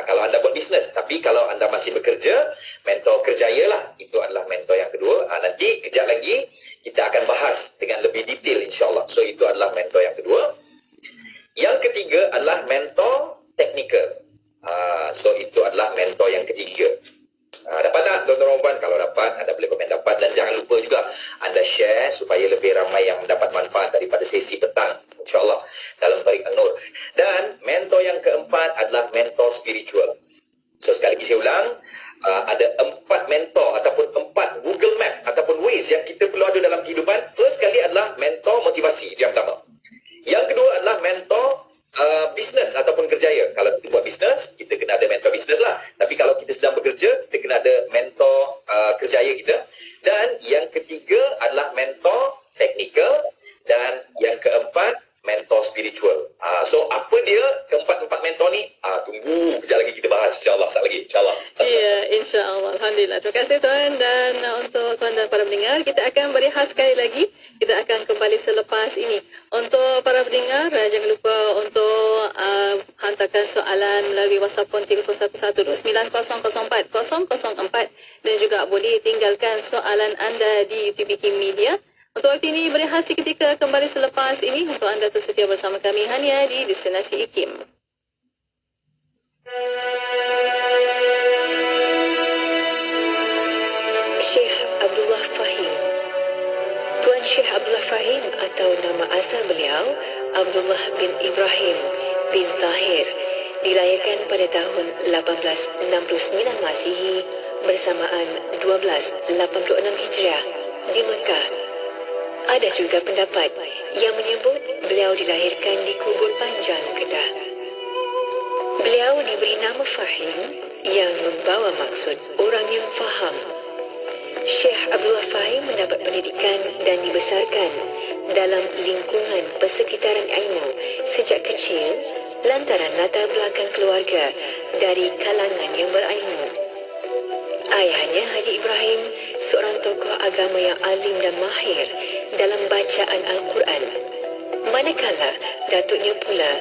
Kalau anda buat bisnes, tapi kalau anda masih bekerja, mentor kerjaya lah. Itu adalah mentor yang kedua. Nanti kejap lagi kita akan bahas dengan lebih detail insyaAllah. So itu adalah mentor yang kedua. Yang ketiga adalah mentor teknikal. So itu adalah mentor yang ketiga. Dapat tak tuan-tuan puan? Kalau dapat, anda boleh komen dapat. Dan jangan lupa juga anda share supaya lebih ramai yang mendapat manfaat daripada sesi petang, insyaAllah, dalam Tariq An-Nur. Dan mentor yang keempat adalah mentor spiritual. So sekali lagi saya ulang, ada 4 mentor ataupun 4 Google Map ataupun Waze yang kita perlu ada dalam kehidupan. First sekali adalah mentor motivasi. Itu yang pertama. Yang kedua adalah mentor bisnes ataupun kerjaya. Kalau kita buat bisnes, kita kena ada mentor bisnes lah. Kita akan kembali selepas ini. Untuk para pendengar, jangan lupa untuk hantarkan soalan melalui WhatsApp konti 01129004 dan juga boleh tinggalkan soalan anda di YouTube Kim Media. Untuk waktu ini, beri hasil ketika kembali selepas ini untuk anda terus setia bersama kami hanya di Destinasi IKIM. Syekh Abdullah Fahim. Tuan Syekh Abdullah Fahim atau nama asal beliau Abdullah bin Ibrahim bin Tahir dilahirkan pada tahun 1869 Masihi bersamaan 1286 Hijriah di Mekah. Ada juga pendapat yang menyebut beliau dilahirkan di Kubur Panjang, Kedah. Beliau diberi nama Fahim yang membawa maksud orang yang faham. Syekh Abdullah Fahim mendapat pendidikan dan dibesarkan dalam lingkungan persekitaran ilmu sejak kecil lantaran latar belakang keluarga dari kalangan yang berilmu. Ayahnya Haji Ibrahim, seorang tokoh agama yang alim dan mahir dalam bacaan Al-Quran. Manakala datuknya pula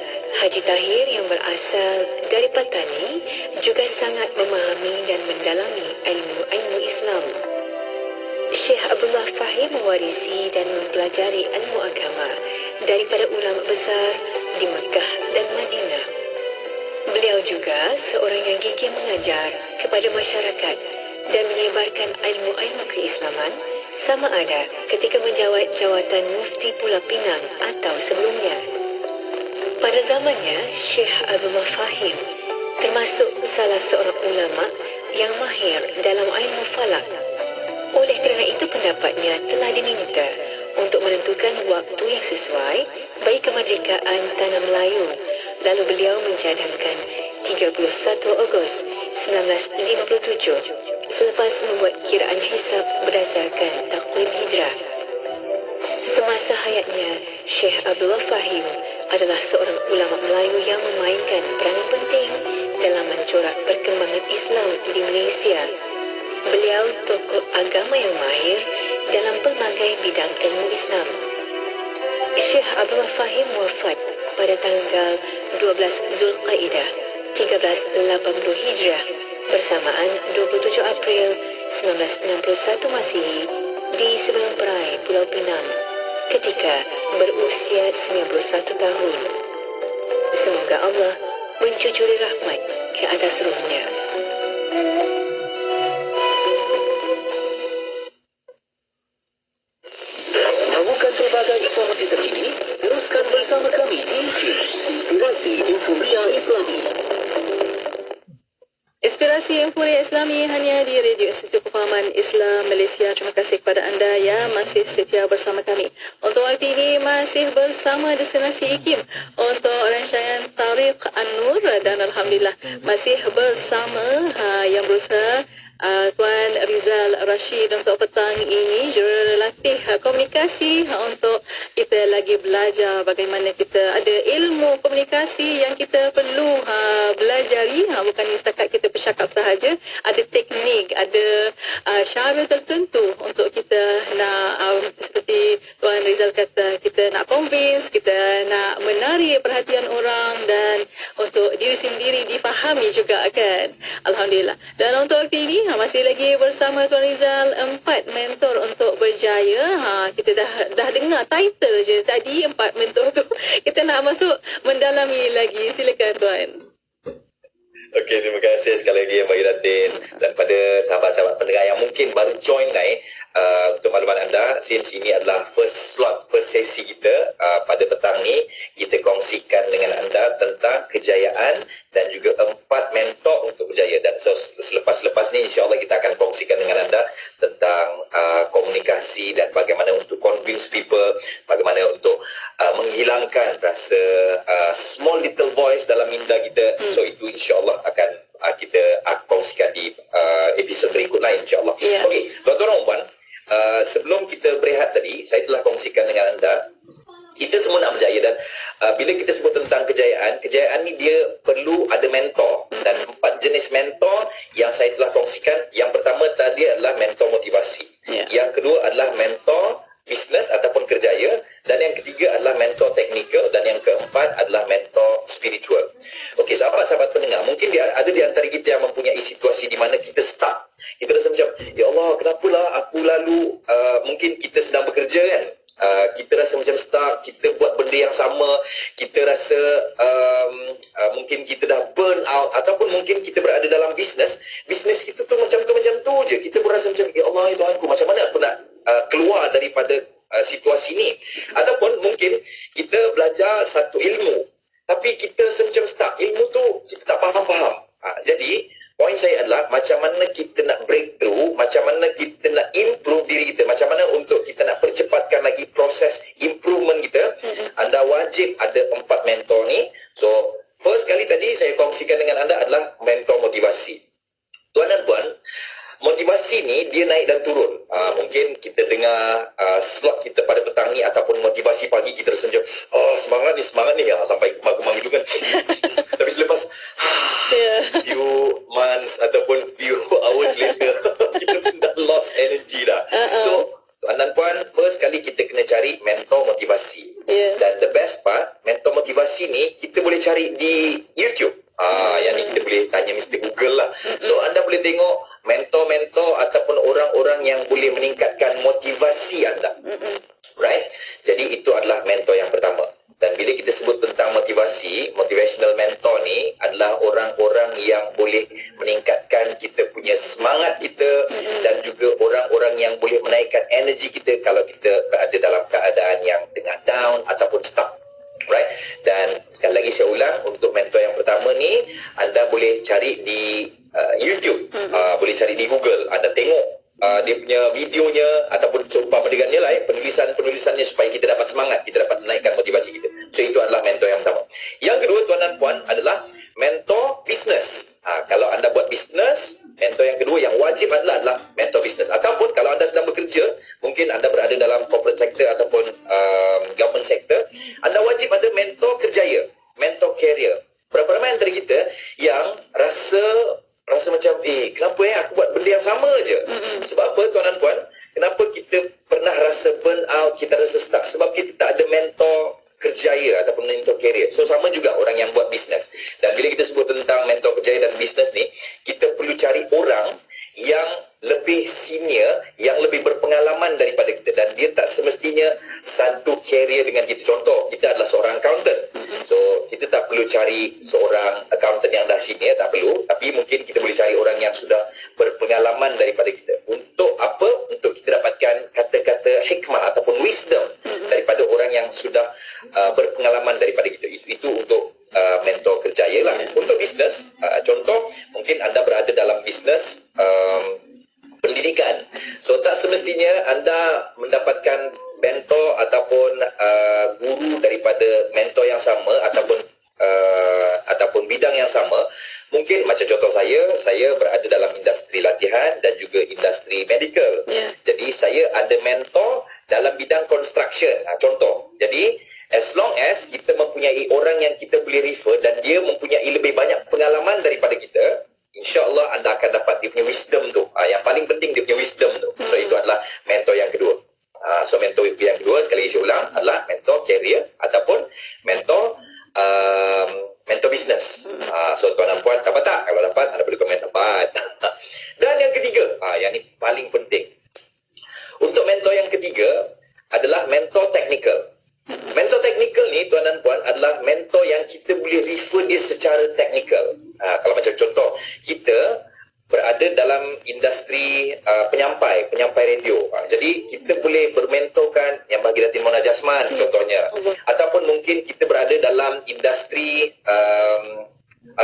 Haji Tahir yang berasal dari Patani juga sangat memahami dan mendalami ilmu-ilmu Islam. Syekh Abdullah Fahim mewarisi dan mempelajari ilmu agama daripada ulama besar di Mekah dan Madinah. Beliau juga seorang yang gigih mengajar kepada masyarakat dan menyebarkan ilmu-ilmu keislaman sama ada ketika menjawat jawatan mufti Pulau Pinang atau sebelumnya. Pada zamannya, Syekh Abdullah Fahim termasuk salah seorang ulama yang mahir dalam ilmu falak. Oleh kerana itu pendapatnya telah diminta untuk menentukan waktu yang sesuai bagi kemerdekaan Tanah Melayu. Lalu beliau mencadangkan 31 Ogos 1957 selepas membuat kiraan hisab berdasarkan takwim hijrah. Semasa hayatnya, Syekh Abdullah Fahim adalah seorang ulama Melayu yang memainkan peranan penting dalam mencorak perkembangan Islam di Malaysia. Beliau tokoh agama yang mahir dalam pelbagai bidang ilmu Islam. Syekh Abdullah Fahim wafat pada tanggal 12 Zulqaidah 1380 Hijrah bersamaan 27 April 1961 Masihi di Sebelum Perai, Pulau Pinang ketika berusia 91 tahun. Semoga Allah mencucuri rahmat ke atas ruhnya. Mahukan pelbagai informasi terkini? Teruskan bersama kami di IKIM, Inspirasi Informia Islami. Inspirasi Informia Islami hanya di Radio Institut Kefahaman Islam Malaysia. Terima kasih kepada anda yang masih setia bersama kami. Untuk waktu ini masih bersama Destinasi IKIM untuk rangkaian Tariq An-Nur dan Alhamdulillah masih bersama yang berusaha Tuan Rizal Rashid untuk petang ini, jurulatih komunikasi untuk kita lagi belajar bagaimana kita ada ilmu komunikasi yang kita perlu belajari, bukan setakat kita bercakap sahaja, ada teknik, ada cara tertentu untuk kita nak seperti Tuan Rizal kata, kita nak convince, kita nak menarik perhatian orang dan untuk diri sendiri difahami juga kan. Alhamdulillah. Dan untuk waktu ini masih lagi bersama Tuan Rizal, 4 mentor untuk berjaya. Kita dah dengar title je tadi, 4 mentor tu. Kita nak masuk mendalami lagi. Silakan Tuan. Okey, terima kasih sekali lagi Mbak Iraddin dan pada sahabat-sahabat pendengar yang mungkin baru join untuk makluman anda, since ini adalah first sesi kita pada petang ni, kita kongsikan dengan anda tentang kejayaan dan juga 4 mentor untuk berjaya. Dan selepas ni insya-Allah kita akan kongsikan dengan anda tentang komunikasi dan bagaimana untuk convince people, bagaimana untuk menghilangkan rasa small little voice dalam minda kita. So itu insya-Allah akan kita kongsikan di episod berikutnya insya-Allah. Yeah. Okey, tuan-tuan dan puan, sebelum kita berehat tadi, saya telah kongsikan dengan anda, kita semua nak berjaya. Dan bila kita sebut tentang kejayaan ni dia perlu ada mentor. Dan 4 jenis mentor yang saya telah kongsikan. Yang pertama tadi adalah mentor motivasi. Yeah. Yang kedua adalah mentor bisnes ataupun kerjaya, dan yang ketiga adalah mentor teknikal, dan yang keempat adalah mentor spiritual. Okey, sahabat-sahabat pendengar, mungkin ada di antara kita yang mempunyai situasi di mana kita stuck. Kita rasa macam, ya Allah, kenapalah aku lalu mungkin kita sedang bekerja kan, kita rasa macam stuck, kita buat benda yang sama, kita rasa mungkin kita dah burn out, ataupun mungkin kita berada dalam bisnes kita tu macam tu je. Kita pun rasa macam, ya Allah, ya Tuhanku, macam mana aku nak keluar daripada situasi ni. Ataupun mungkin kita belajar satu ilmu, tapi kita rasa macam stuck, ilmu tu kita tak faham-faham. Jadi poin saya adalah macam mana kita nak breakthrough, macam mana kita nak improve diri kita, macam mana untuk kita nak percepatkan lagi proses improvement kita. Anda wajib ada 4 mentor ni. So first kali tadi saya kongsikan dengan anda adalah mentor motivasi. Tuan dan puan, motivasi ni dia naik dan turun. Mungkin kita dengar slot kita pada petang ni ataupun motivasi pagi, kita rasa macam semangat ni ya, sampai kumam-kumam itu kan. Tapi selepas few months ataupun few hours later kita pun dah lost energy dah. So tuan dan puan, first kali kita kena cari mentor motivasi. Dan the best part, mentor motivasi ni kita boleh cari di YouTube. Yang ni kita boleh tanya Mr. Google lah. So anda boleh tengok mentor-mentor ataupun orang-orang yang boleh meningkatkan motivasi anda. Right? Jadi itu adalah mentor yang pertama. Dan bila kita sebut tentang motivasi, motivational mentor ni adalah orang-orang yang boleh meningkatkan kita punya semangat kita, dan juga orang-orang yang boleh menaikkan energi kita kalau kita berada dalam keadaan yang tengah down ataupun stuck. Right? Dan sekali lagi saya ulang, untuk mentor yang pertama ni anda boleh cari di YouTube, boleh cari di Google. Anda tengok dia punya videonya ataupun seumpama dengannya lah, penulisannya supaya kita dapat semangat, kita dapat menaikkan motivasi kita. So itu adalah mentor yang pertama. Yang kedua tuan dan puan adalah mentor bisnes. Kalau anda buat bisnes, mentor yang kedua yang wajib adalah mentor bisnes. Ataupun kalau anda sedang bekerja, mungkin anda berada dalam corporate sector ataupun government sector, anda wajib ada mentor kerjaya, mentor career. Berapa ramai antara kita yang rasa macam kenapa aku buat benda yang sama je? Sebab apa tuan dan puan? Kenapa kita pernah rasa burn out, kita rasa stuck? Sebab kita tak ada mentor kerjaya ataupun mentor career. So sama juga orang yang buat bisnes. Dan bila kita sebut tentang mentor kerjaya dan bisnes ni, kita perlu cari orang yang lebih senior, yang lebih berpengalaman daripada kita, dan dia tak semestinya satu career dengan kita. Contoh, kita adalah seorang accountant. So kita tak perlu cari seorang accountant yang dah senior, tak perlu. Tapi mungkin kita boleh cari orang yang sudah berpengalaman daripada kita. Untuk apa? Untuk kita dapatkan kata-kata hikmah ataupun wisdom daripada orang yang sudah berpengalaman daripada kita. Itu untuk mentor kerjaya lah. Untuk bisnes, contoh, mungkin anda berada dalam bisnes pendidikan. So tak semestinya anda mendapatkan mentor ataupun guru daripada mentor yang sama ataupun bidang yang sama. Mungkin macam contoh saya berada dalam industri latihan dan juga industri medical. Jadi saya ada mentor dalam bidang construction. Contoh. Jadi as long as kita mempunyai orang yang kita boleh refer dan dia mempunyai lebih banyak pengalaman daripada kita, insya-Allah anda akan dapat dia punya wisdom tu. Yang paling penting dia punya wisdom tu. So itu adalah mentor yang kedua. So mentor yang kedua, sekali lagi saya ulang, adalah mentor career ataupun mentor bisnes. So tuan dan puan dapat tak? Kalau dapat, anda boleh komen dapat. Dan yang ketiga, yang ni paling penting. Untuk mentor yang ketiga adalah mentor technical. Mentor teknikal ni tuan dan puan adalah mentor yang kita boleh refer dia secara teknikal. Kalau macam contoh, kita berada dalam industri penyampai radio. Jadi kita boleh bermentorkan yang bagi Datin Mona Jasman contohnya. Ataupun mungkin kita berada dalam industri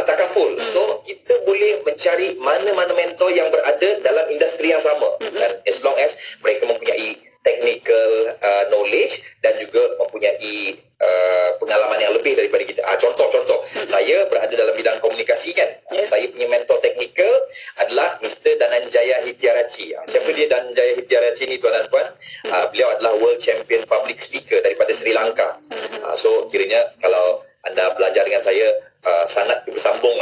takaful. So kita boleh mencari mana-mana mentor yang berada dalam industri yang sama. Dan as long as mereka mempunyai technical knowledge dan juga mempunyai pengalaman yang lebih daripada kita. Contoh, saya berada dalam bidang komunikasi kan. Saya punya mentor teknikal adalah Mr. Dananjaya Hitiarachi. Siapa dia Dananjaya Hitiarachi ni tuan dan puan? Beliau adalah world champion public speaker daripada Sri Lanka. So kiranya kalau anda belajar dengan saya, sangat bersambung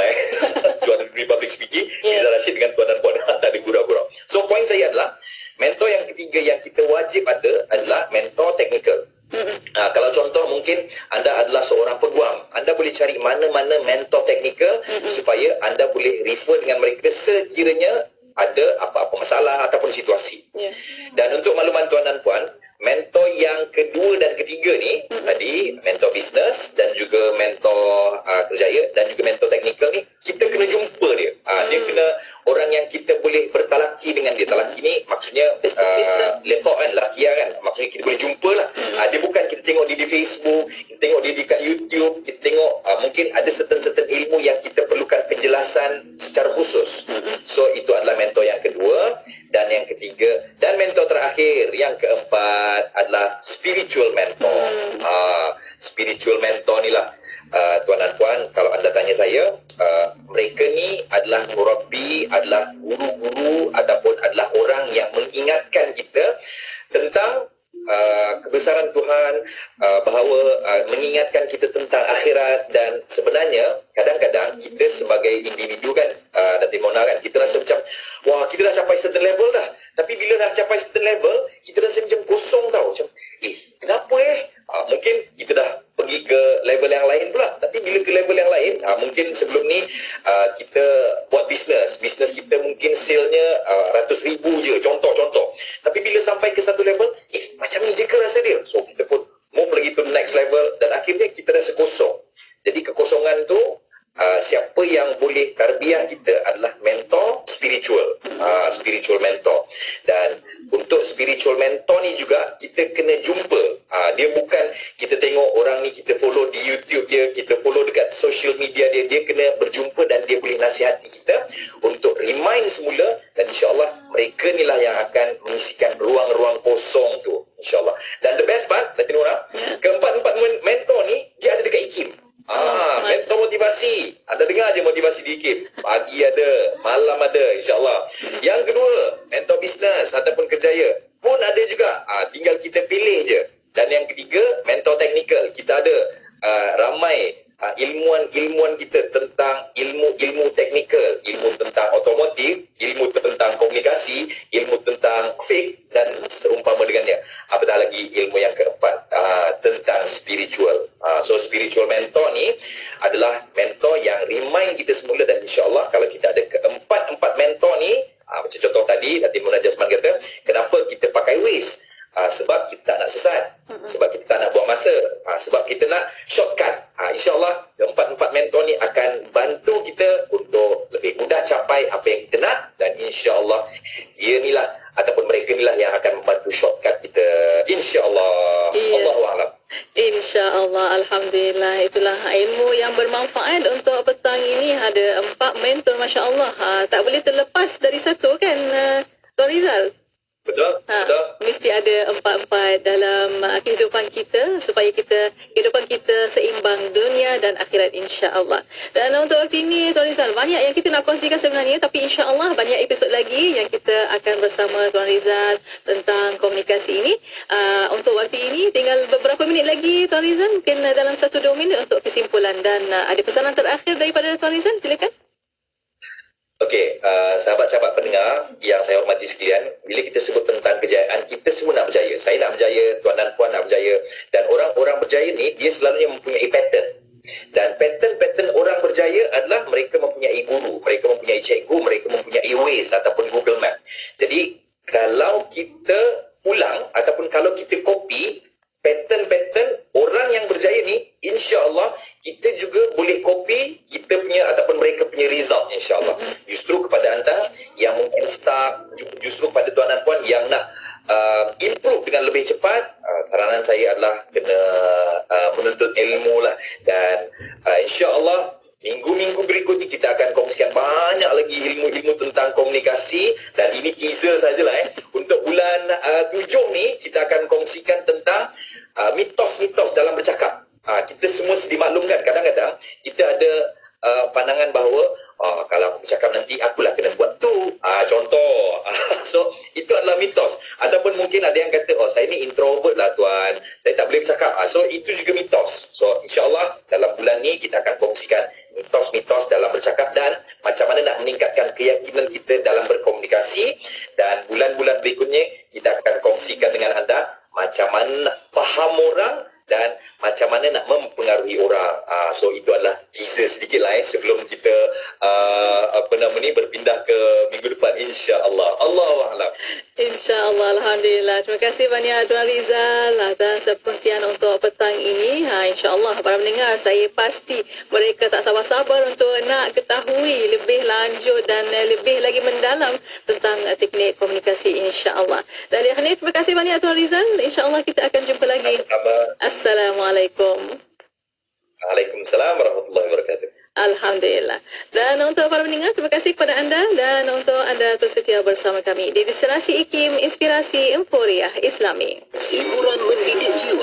juara degree public speaking, Riza Rashid dengan tuan dan puan. Tak ada gurau-gurau. So poin saya adalah mentor yang ketiga yang kita wajib ada adalah mungkin anda adalah seorang peguam, anda boleh cari mana-mana mentor teknikal supaya anda boleh refer dengan mereka sekiranya ada apa-apa masalah ataupun situasi. Dan untuk makluman tuan dan puan, mentor yang kedua dan ketiga ni tadi, mentor bisnes dan juga mentor kerjaya dan juga mentor teknikal ni, kita kena jumpa dia. Dia kena orang yang kita boleh bertalaki dengan dia. Talaki ni maksudnya lepak kan, lakiar kan, maksudnya kita boleh jumpa lah. Dia bukan kita tengok dia di Facebook, kita tengok dia dekat YouTube, kita tengok mungkin ada certain ilmu yang kita perlukan penjelasan secara khusus. So itu adalah mentor yang kedua. Dan yang ketiga, dan mentor terakhir, yang keempat adalah spiritual mentor. Spiritual mentor ni lah, tuan dan puan, kalau anda tanya saya, mereka ni adalah murabbi, adalah guru-guru ataupun adalah orang yang mengingatkan kita tentang kebesaran Tuhan, bahawa mengingatkan kita tentang akhirat. Dan sebenarnya kadang-kadang kita sebagai individu kan, Datin Mona kan, kita rasa macam wah, kita dah capai certain level dah, tapi bila dah capai certain level, kita rasa macam kosong tau, macam kenapa mungkin kita dah pergi ke level yang lain pula. Tapi bila ke level yang lain, mungkin sebelum ni kita buat bisnes kita mungkin sale-nya ratus ribu je, contoh. Tapi bila sampai ke satu level, macam ni je ke rasa dia, so kita pun move lagi to the next level, dan akhirnya kita rasa kosong. Jadi kekosongan tu, siapa yang boleh tarbiyah kita adalah mentor spiritual, spiritual mentor. Dan untuk spiritual mentor ni juga kita kena jumpa. Dia bukan kita tengok orang ni, kita follow di YouTube dia, kita follow dekat social media dia. Dia kena berjumpa dan dia boleh nasihati kita untuk remind semula, dan insyaAllah mereka ni lah yang akan mengisikan ruang-ruang kosong tu, insyaAllah. Dan the best part, Datin Nora, keempat-empat mentor ni dia ada dekat IKIM. Mentor motivasi, anda dengar je motivasi di IKIM, pagi ada, malam ada, insyaAllah. Yang kedua, mentor bisnes ataupun kerjaya pun ada juga, tinggal kita pilih je. Dan yang ketiga, mentor teknikal, kita ada ramai ilmuwan kita tentang ilmu teknikal, ilmu tentang otomotif, ilmu tentang komunikasi, ilmu tentang fik dan seumpama dengannya. Apatah lagi ilmu yang keempat, tentang spiritual. So spiritual mentor ni adalah mentor yang remind kita semula, dan insyaAllah kalau kita ada keempat mentor ni, macam contoh tadi Datin Mona Jasman kata, kenapa kita pakai Waze? Sebab kita tak nak sesat, sebab kita tak nak buang masa, sebab kita nak shortcut. InsyaAllah keempat-empat mentor ni akan bantu kita untuk lebih mudah capai apa yang kita nak, dan insyaAllah dia ni lah ataupun mereka ni lah yang akan membantu shortcut kita, insyaAllah. Allahu'alam. InsyaAllah, Alhamdulillah. Itulah ilmu yang bermanfaat untuk petang ini. Ada 4 mentor, Masya Allah. Tak boleh terlepas dari satu kan, Tuan Rizal? Betul. Mesti ada 4 dalam kehidupan kita, supaya kehidupan kita seimbang dunia dan akhirat, insya-Allah. Dan untuk waktu ini, Tuan Rizal, banyak yang kita nak kongsikan sebenarnya, tapi insya-Allah banyak episod lagi yang kita akan bersama Tuan Rizal tentang komunikasi ini. Untuk waktu ini tinggal beberapa minit lagi, Tuan Rizal, mungkin dalam 1-2 minit untuk kesimpulan. Dan ada pesanan terakhir daripada Tuan Rizal, silakan. Okey, sahabat-sahabat pendengar yang saya hormati sekalian, bila kita sebut tentang kejayaan, kita semua nak berjaya. Saya nak berjaya, tuan dan puan nak berjaya, dan orang-orang berjaya ni dia selalunya mempunyai pattern. Dan pattern orang berjaya adalah mereka mempunyai guru, mereka mempunyai cikgu, mereka mempunyai Waze ataupun Google Map. Jadi kalau kita ulang ataupun kalau kita copy pattern orang yang berjaya ni, insya-Allah kita juga boleh copy kita punya ataupun mereka punya result, insya-Allah. Justru kepada anda yang mungkin start, justru kepada tuan dan puan yang nak improve dengan lebih cepat, saranan saya adalah kena menuntut ilmu lah. Dan insya-Allah minggu-minggu berikut ni kita akan kongsikan banyak lagi ilmu-ilmu tentang komunikasi, dan ini teaser sajalah. Untuk bulan 7 ni kita akan kongsikan tentang mitos-mitos dalam bercakap. Kita semua dimaklumkan kadang-kadang kita ada pandangan bahawa kalau aku bercakap nanti akulah kena buat tu, contoh. So itu adalah mitos. Ataupun mungkin ada yang kata, saya ni introvert lah tuan, saya tak boleh bercakap. So itu juga mitos. So insyaAllah dalam bulan ni kita akan kongsikan mitos-mitos dalam bercakap dan macam mana nak meningkatkan keyakinan kita dalam berkomunikasi. Dan bulan-bulan berikutnya kita akan kongsikan dengan anda macam mana nak faham orang dan macam mana nak mempengaruhi orang. So itu adalah teaser sedikit lah sebelum kita berpindah ke minggu depan, insya-Allah. Allahu a'lam. InsyaAllah, Alhamdulillah. Terima kasih banyak Tuan Rizal atas perkongsian untuk petang ini. InsyaAllah para pendengar, saya pasti mereka tak sabar-sabar untuk nak ketahui lebih lanjut dan lebih lagi mendalam tentang teknik komunikasi, insyaAllah. Dan di akhir, terima kasih banyak Tuan Rizal. InsyaAllah kita akan jumpa lagi. Sama-sama. Assalamualaikum. Waalaikumsalam warahmatullahi wabarakatuh. Alhamdulillah. Dan untuk para pendengar, terima kasih kepada anda dan untuk anda terus setia bersama kami di Destinasi IKIM Inspirasi Emporiah Islami. Hiburan mendidik jiwa